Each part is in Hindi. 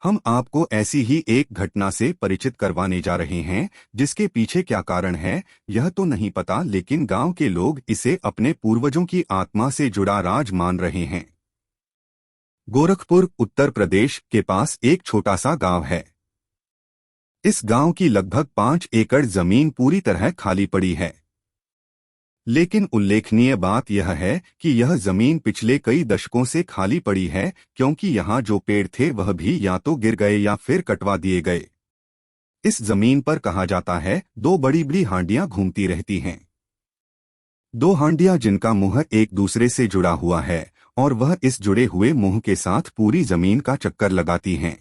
हम आपको ऐसी ही एक घटना से परिचित करवाने जा रहे हैं जिसके पीछे क्या कारण है यह तो नहीं पता, लेकिन गांव के लोग इसे अपने पूर्वजों की आत्मा से जुड़ा राज मान रहे हैं। गोरखपुर उत्तर प्रदेश के पास एक छोटा सा गांव है। इस गांव की लगभग 5 एकड़ जमीन पूरी तरह खाली पड़ी है। लेकिन उल्लेखनीय बात यह है कि यह जमीन पिछले कई दशकों से खाली पड़ी है, क्योंकि यहाँ जो पेड़ थे वह भी या तो गिर गए या फिर कटवा दिए गए। इस जमीन पर कहा जाता है 2 बड़ी बड़ी हांडियां घूमती रहती हैं। 2 हांडियां जिनका मुंह एक दूसरे से जुड़ा हुआ है और वह इस जुड़े हुए मुंह के साथ पूरी जमीन का चक्कर लगाती हैं।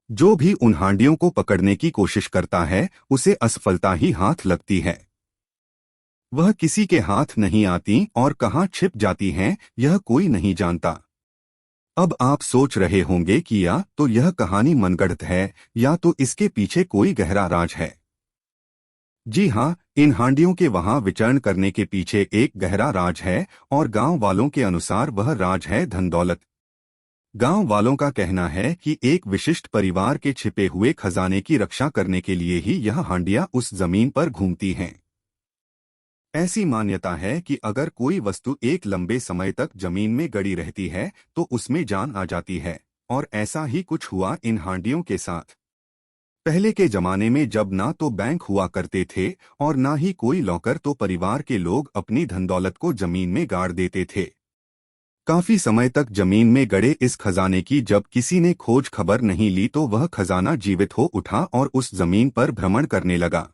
जो भी उन हांडियों को पकड़ने की कोशिश करता है उसे असफलता ही हाथ लगती है। वह किसी के हाथ नहीं आती और कहाँ छिप जाती हैं यह कोई नहीं जानता। अब आप सोच रहे होंगे कि या तो यह कहानी मनगढ़ंत है या तो इसके पीछे कोई गहरा राज है। जी हाँ, इन हांडियों के वहां विचरण करने के पीछे एक गहरा राज है और गांव वालों के अनुसार वह राज है धन दौलत। गांव वालों का कहना है कि एक विशिष्ट परिवार के छिपे हुए खजाने की रक्षा करने के लिए ही यह हांडियां उस जमीन पर घूमती हैं। ऐसी मान्यता है कि अगर कोई वस्तु एक लंबे समय तक जमीन में गड़ी रहती है तो उसमें जान आ जाती है, और ऐसा ही कुछ हुआ इन हांडियों के साथ। पहले के जमाने में जब ना तो बैंक हुआ करते थे और ना ही कोई लॉकर, तो परिवार के लोग अपनी धन दौलत को जमीन में गाड़ देते थे। काफी समय तक जमीन में गड़े इस खजाने की जब किसी ने खोज खबर नहीं ली तो वह खजाना जीवित हो उठा और उस जमीन पर भ्रमण करने लगा।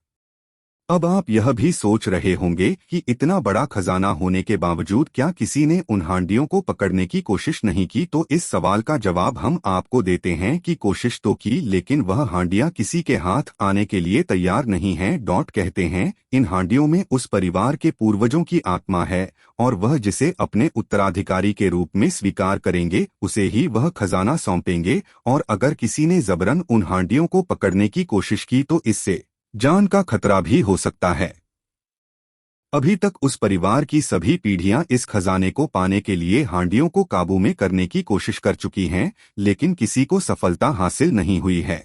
अब आप यह भी सोच रहे होंगे कि इतना बड़ा खजाना होने के बावजूद क्या किसी ने उन हांडियों को पकड़ने की कोशिश नहीं की। तो इस सवाल का जवाब हम आपको देते हैं कि कोशिश तो की, लेकिन वह हांडियां किसी के हाथ आने के लिए तैयार नहीं हैं। कहते हैं इन हांडियों में उस परिवार के पूर्वजों की आत्मा है और वह जिसे अपने उत्तराधिकारी के रूप में स्वीकार करेंगे उसे ही वह खजाना सौंपेंगे, और अगर किसी ने जबरन उन हांडियों को पकड़ने की कोशिश की तो इससे जान का खतरा भी हो सकता है। अभी तक उस परिवार की सभी पीढ़ियां इस खजाने को पाने के लिए हांडियों को काबू में करने की कोशिश कर चुकी हैं, लेकिन किसी को सफलता हासिल नहीं हुई है।